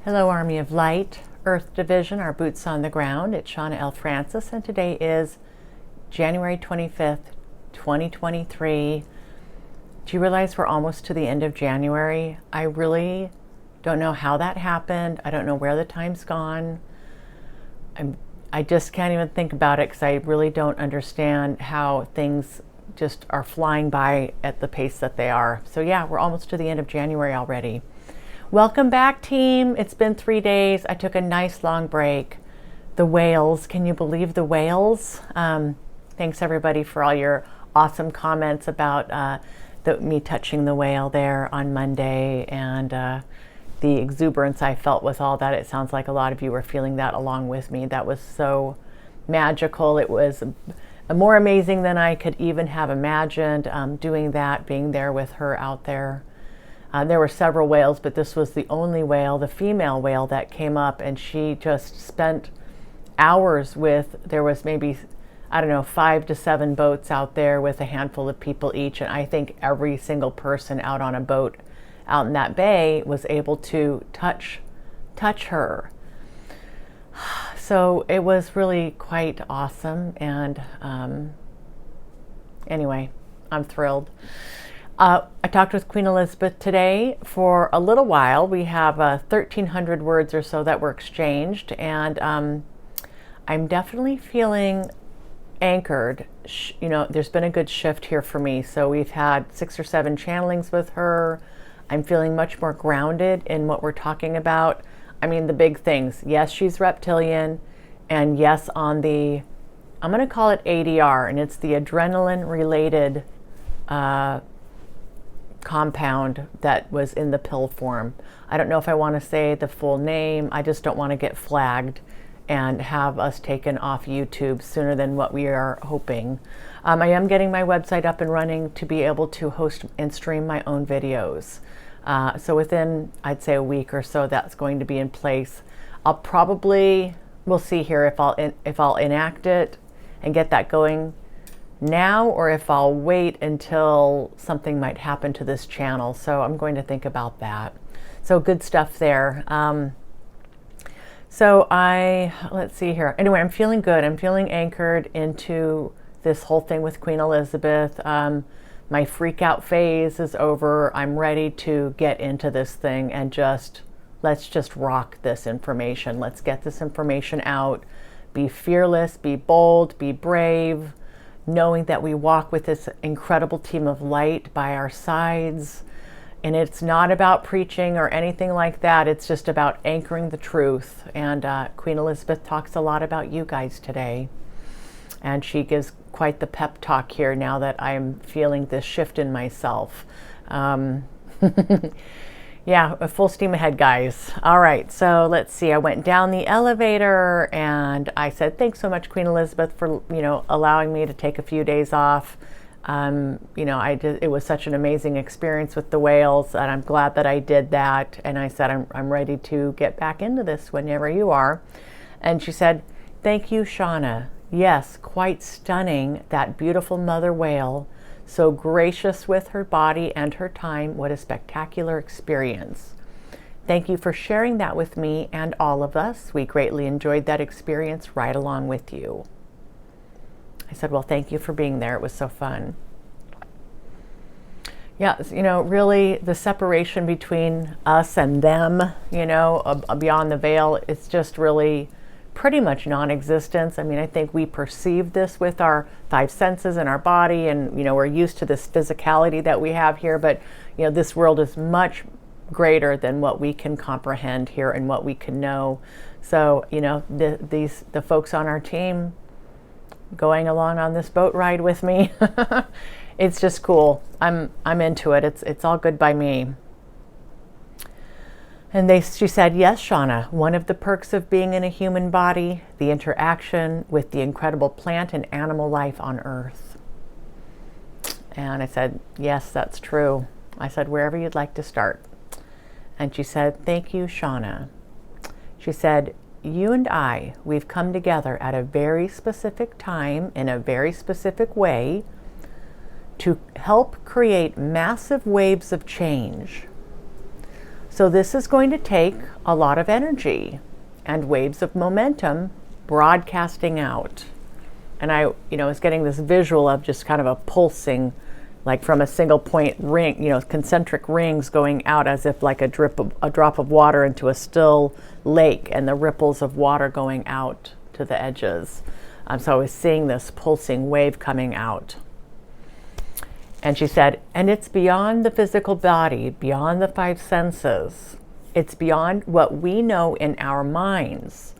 Hello, Army of Light, Earth Division, our boots on the ground. It's Shawna L. and today is January 25th, 2023. Do you realize we're almost to the end of January? I really don't know how that happened. I don't know where the time's gone. I just can't even think about it because I really don't understand how things just are flying by at the pace that they are. So yeah, we're almost to the end of January already. Welcome back, team. It's been 3 days. I took a nice long break. The whales, can you believe the whales? Thanks everybody for all your awesome comments about me touching the whale there on Monday, and the exuberance I felt with all that. It sounds like a lot of you were feeling that along with me. That was so magical. It was more amazing than I could even have imagined, doing that, being there with her out there. There were several whales, but this was the only whale, the female whale, that came up, and she just spent hours with, there was maybe, I don't know, 5 to 7 boats out there with a handful of people each, and I think every single person out on a boat out in that bay was able to touch her. So it was really quite awesome, and anyway, I'm thrilled. I talked with Queen Elizabeth today for a little while. We have 1,300 words or so that were exchanged, and I'm definitely feeling anchored. You know, there's been a good shift here for me. So we've had 6 or 7 channelings with her. I'm feeling much more grounded in what we're talking about. I mean, the big things. Yes, she's reptilian, and yes, on the, I'm going to call it ADR, and it's the adrenaline-related compound that was in the pill form. I don't know if I want to say the full name. I just don't want to get flagged and have us taken off YouTube sooner than what we are hoping. I am getting my website up and running to be able to host and stream my own videos. So within, I'd say, a week or so, that's going to be in place. I'll probably, we'll see here if I'll enact it and get that going now, or if I'll wait until something might happen to this channel. So I'm going to think about that. So good stuff there. So let's see here. Anyway, I'm feeling good. I'm feeling anchored into this whole thing with Queen Elizabeth. My freak out phase is over. I'm ready to get into this thing and let's just rock this information. Let's get this information out. Be fearless, be bold, be brave, knowing that we walk with this incredible team of light by our sides. And it's not about preaching or anything like that. It's just about anchoring the truth. And Queen Elizabeth talks a lot about you guys today. And she gives quite the pep talk here now that I'm feeling this shift in myself. Yeah, full steam ahead, guys. All right, so let's see. I went down the elevator and I said, thanks so much, Queen Elizabeth, for, allowing me to take a few days off. It was such an amazing experience with the whales, and I'm glad that I did that. And I said, I'm ready to get back into this whenever you are. And she said, thank you, Shawna. Yes, quite stunning, that beautiful mother whale. So gracious with her body and her time. What a spectacular experience. Thank you for sharing that with me and all of us. We greatly enjoyed that experience right along with you. I said, well, thank you for being there. It was so fun. Yeah, really the separation between us and them, beyond the veil, it's just really pretty much non-existence. I mean, I think we perceive this with our 5 senses and our body, and we're used to this physicality that we have here, but this world is much greater than what we can comprehend here and what we can know. So the folks on our team going along on this boat ride with me, it's just cool. I'm into it. It's all good by me. And she said, yes, Shawna, one of the perks of being in a human body, the interaction with the incredible plant and animal life on Earth. And I said, yes, that's true. I said, wherever you'd like to start. And she said, thank you, Shawna. She said, you and we've come together at a very specific time in a very specific way to help create massive waves of change. So this is going to take a lot of energy and waves of momentum broadcasting out. And I, was getting this visual of just kind of a pulsing, like from a single point ring, concentric rings going out as if like a drop of water into a still lake, and the ripples of water going out to the edges. So I was seeing this pulsing wave coming out. And she said, and it's beyond the physical body, beyond the five senses. It's beyond what we know in our minds.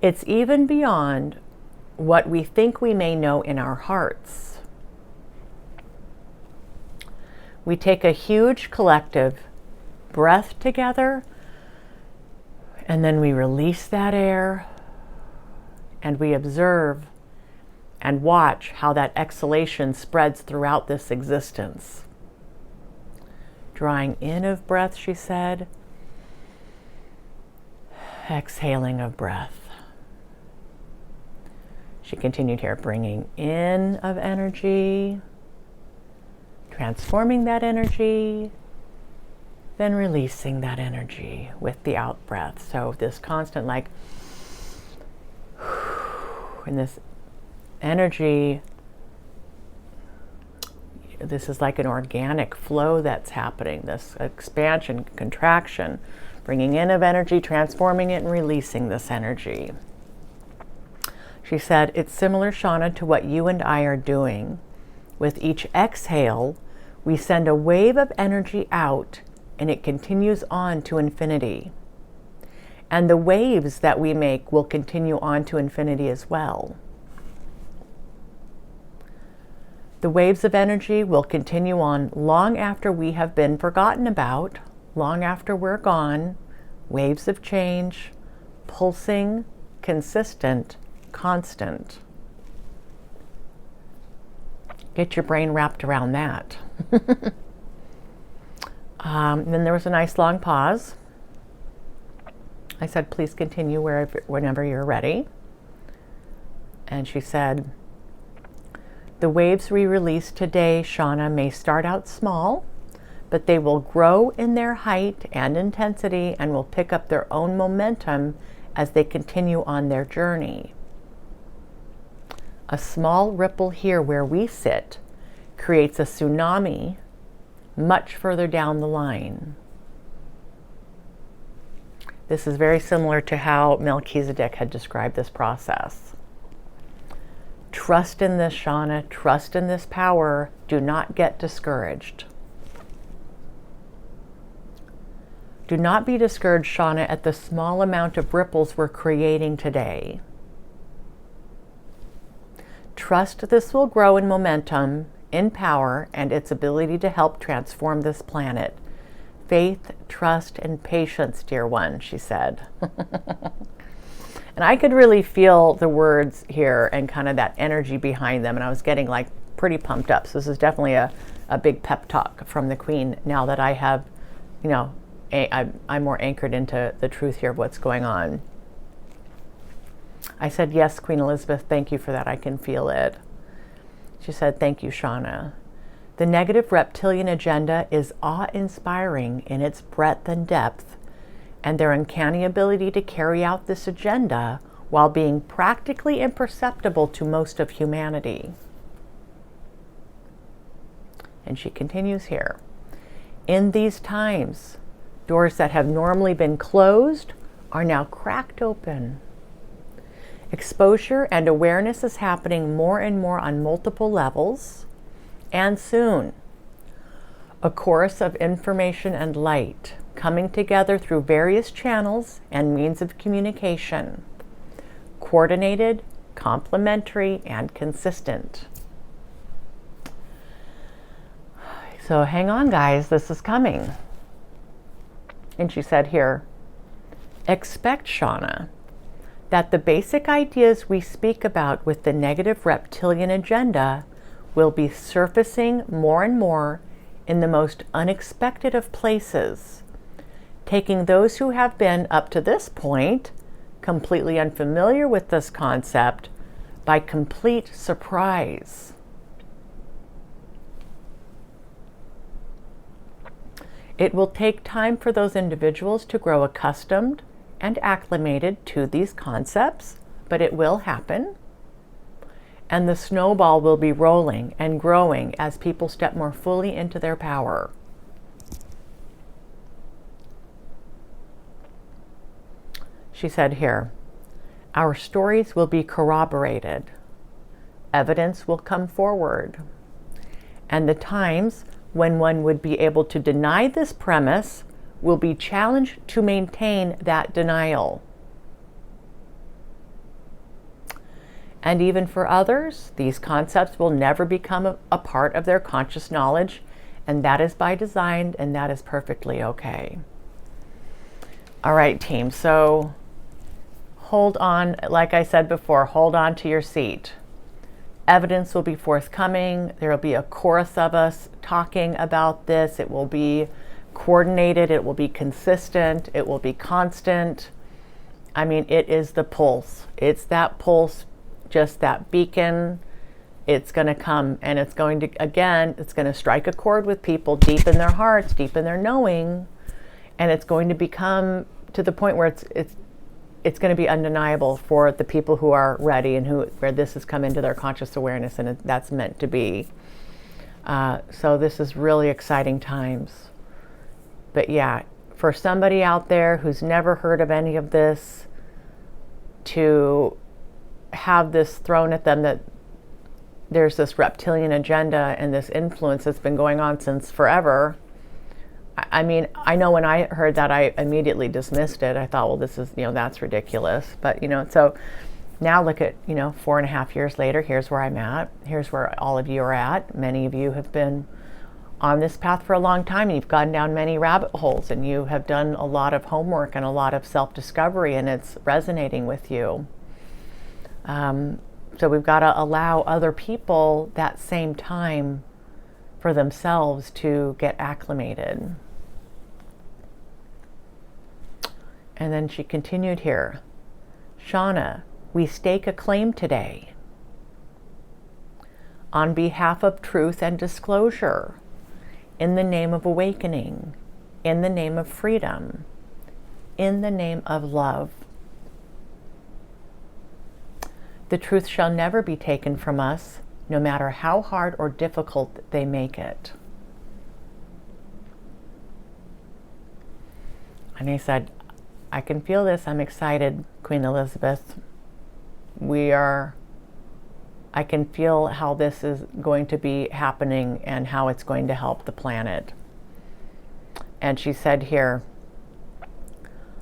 It's even beyond what we think we may know in our hearts. We take a huge collective breath together, and then we release that air, and we observe and watch how that exhalation spreads throughout this existence. Drawing in of breath, she said. Exhaling of breath. She continued here, bringing in of energy, transforming that energy, then releasing that energy with the out breath. So this constant and this energy, this is like an organic flow that's happening, this expansion, contraction, bringing in of energy, transforming it, and releasing this energy. She said, it's similar, Shawna, to what you and I are doing. With each exhale, we send a wave of energy out, and it continues on to infinity. And the waves that we make will continue on to infinity as well. The waves of energy will continue on long after we have been forgotten about, long after we're gone. Waves of change, pulsing, consistent, constant. Get your brain wrapped around that. Then there was a nice long pause. I said, please continue whenever you're ready. And she said, the waves we release today, Shawna, may start out small, but they will grow in their height and intensity and will pick up their own momentum as they continue on their journey. A small ripple here where we sit creates a tsunami much further down the line. This is very similar to how Melchizedek had described this process. Trust in this, Shawna. Trust in this power. Do not get discouraged. Do not be discouraged, Shawna, at the small amount of ripples we're creating today. Trust this will grow in momentum, in power, and its ability to help transform this planet. Faith, trust, and patience, dear one, she said. And I could really feel the words here and kind of that energy behind them, and I was getting like pretty pumped up. So this is definitely a big pep talk from the Queen now that I have, I'm more anchored into the truth here of what's going on. I said, yes, Queen Elizabeth, thank you for that. I can feel it. She said, thank you, Shawna. The negative reptilian agenda is awe-inspiring in its breadth and depth, and their uncanny ability to carry out this agenda while being practically imperceptible to most of humanity. And she continues here. In these times, doors that have normally been closed are now cracked open. Exposure and awareness is happening more and more on multiple levels, and soon, a chorus of information and light coming together through various channels and means of communication, coordinated, complementary, and consistent. So hang on, guys, this is coming. And she said here, expect, Shawna, that the basic ideas we speak about with the negative reptilian agenda will be surfacing more and more in the most unexpected of places, taking those who have been up to this point completely unfamiliar with this concept by complete surprise. It will take time for those individuals to grow accustomed and acclimated to these concepts, but it will happen. And the snowball will be rolling and growing as people step more fully into their power. She said here, our stories will be corroborated. Evidence will come forward. And the times when one would be able to deny this premise will be challenged to maintain that denial. And even for others, these concepts will never become a part of their conscious knowledge, and that is by design, and that is perfectly okay. All right, team, so hold on, like I said before, hold on to your seat. Evidence will be forthcoming. There will be a chorus of us talking about this. It will be coordinated, it will be consistent, it will be constant. I mean, it is the pulse. It's that pulse, just that beacon. It's going to come, and it's going to, again, it's going to strike a chord with people deep in their hearts, deep in their knowing, and it's going to become to the point where it's going to be undeniable for the people who are ready and where this has come into their conscious awareness, and that's meant to be. So this is really exciting times. But yeah, for somebody out there who's never heard of any of this, to have this thrown at them that there's this reptilian agenda and this influence that's been going on since forever. I mean, I know when I heard that, I immediately dismissed it. I thought, well, this is, that's ridiculous. But, so now look at, 4.5 years later, here's where I'm at. Here's where all of you are at. Many of you have been on this path for a long time, and you've gone down many rabbit holes, and you have done a lot of homework and a lot of self-discovery, and it's resonating with you. So we've got to allow other people that same time for themselves to get acclimated. And then she continued here, Shawna, we stake a claim today on behalf of truth and disclosure, in the name of awakening, in the name of freedom, in the name of love. The truth shall never be taken from us, no matter how hard or difficult they make it. And I said, I can feel this. I'm excited, Queen Elizabeth. I can feel how this is going to be happening and how it's going to help the planet. And she said here,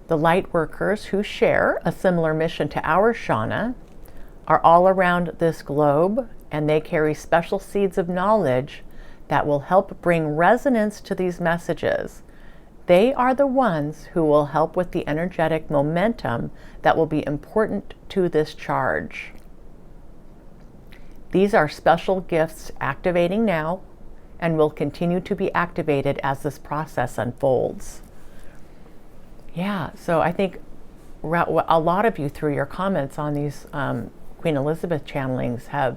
the light workers who share a similar mission to our Shawna are all around this globe, and they carry special seeds of knowledge that will help bring resonance to these messages. They are the ones who will help with the energetic momentum that will be important to this charge. These are special gifts activating now and will continue to be activated as this process unfolds. Yeah, so I think a lot of you through your comments on these Queen Elizabeth channelings have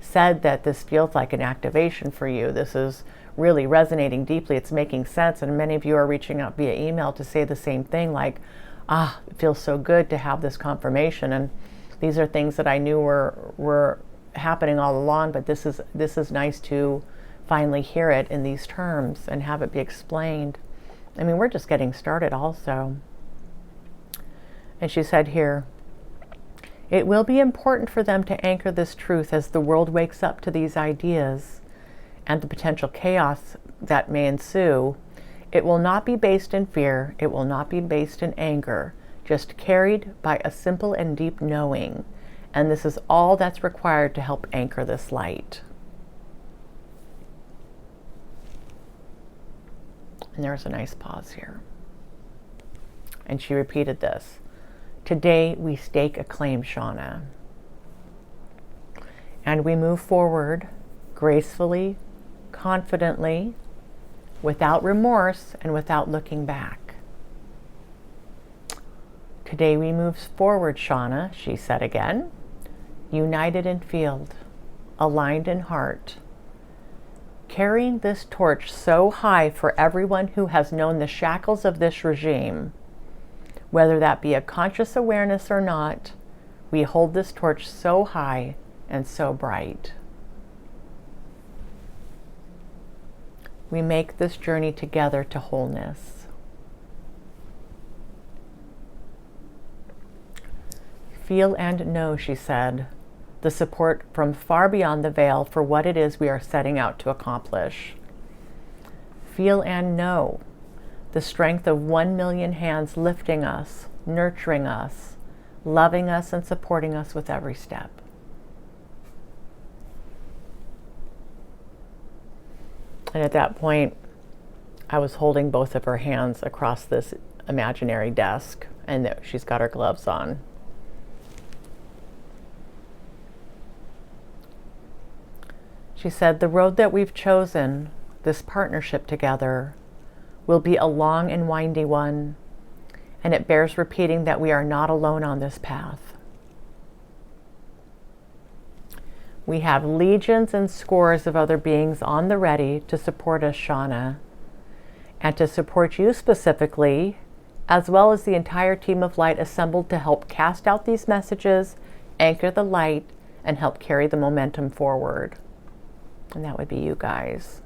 said that this feels like an activation for you. This is really resonating deeply. It's making sense. And many of you are reaching out via email to say the same thing, like, it feels so good to have this confirmation. And these are things that I knew were happening all along, but this is nice to finally hear it in these terms and have it be explained. I mean, we're just getting started also. And she said here, it will be important for them to anchor this truth as the world wakes up to these ideas and the potential chaos that may ensue. It will not be based in fear. It will not be based in anger, just carried by a simple and deep knowing. And this is all that's required to help anchor this light. And there's a nice pause here. And she repeated this. Today we stake a claim, Shawna. And we move forward gracefully, confidently, without remorse and without looking back. Today we move forward, Shawna, she said again, united in field, aligned in heart, carrying this torch so high for everyone who has known the shackles of this regime, whether that be a conscious awareness or not. We hold this torch so high and so bright. We make this journey together to wholeness. Feel and know, she said, the support from far beyond the veil for what it is we are setting out to accomplish. Feel and know the strength of 1 million hands lifting us, nurturing us, loving us, and supporting us with every step. And at that point, I was holding both of her hands across this imaginary desk, and she's got her gloves on. She said, the road that we've chosen, this partnership together, will be a long and windy one, and it bears repeating that we are not alone on this path. We have legions and scores of other beings on the ready to support us, Shawna, and to support you specifically, as well as the entire team of light assembled to help cast out these messages, anchor the light, and help carry the momentum forward. And that would be you guys.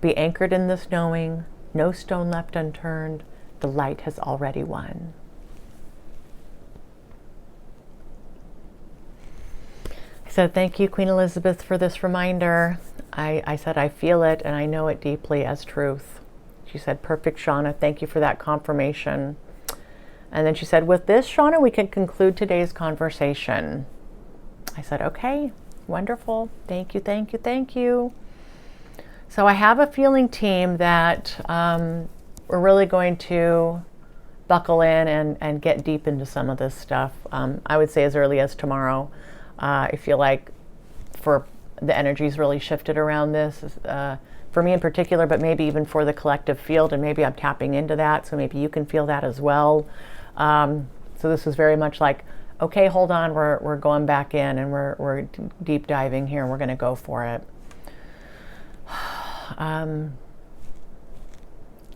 Be anchored in this knowing, no stone left unturned, the light has already won. I said, thank you, Queen Elizabeth, for this reminder. I said, I feel it and I know it deeply as truth. She said, perfect, Shawna, thank you for that confirmation. And then she said, with this, Shawna, we can conclude today's conversation. I said, okay. Wonderful. Thank you, thank you, thank you. So I have a feeling, team, that we're really going to buckle in and get deep into some of this stuff. I would say as early as tomorrow. I feel like for the energy's really shifted around this, for me in particular, but maybe even for the collective field, and maybe I'm tapping into that, so maybe you can feel that as well. So this is very much like, okay, hold on, we're going back in and we're deep diving here and we're going to go for it.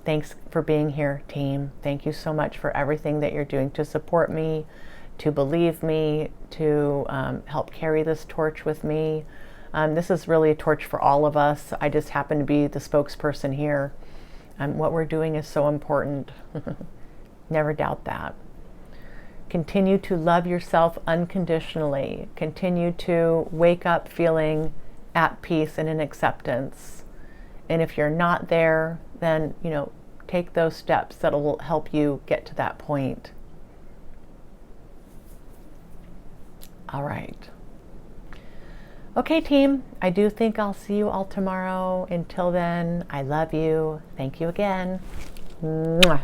Thanks for being here, team. Thank you so much for everything that you're doing to support me, to believe me, to help carry this torch with me. This is really a torch for all of us. I just happen to be the spokesperson here. What we're doing is so important. Never doubt that. Continue to love yourself unconditionally. Continue to wake up feeling at peace and in acceptance. And if you're not there, then, take those steps that will help you get to that point. All right. Okay, team, I do think I'll see you all tomorrow. Until then, I love you. Thank you again. Mwah.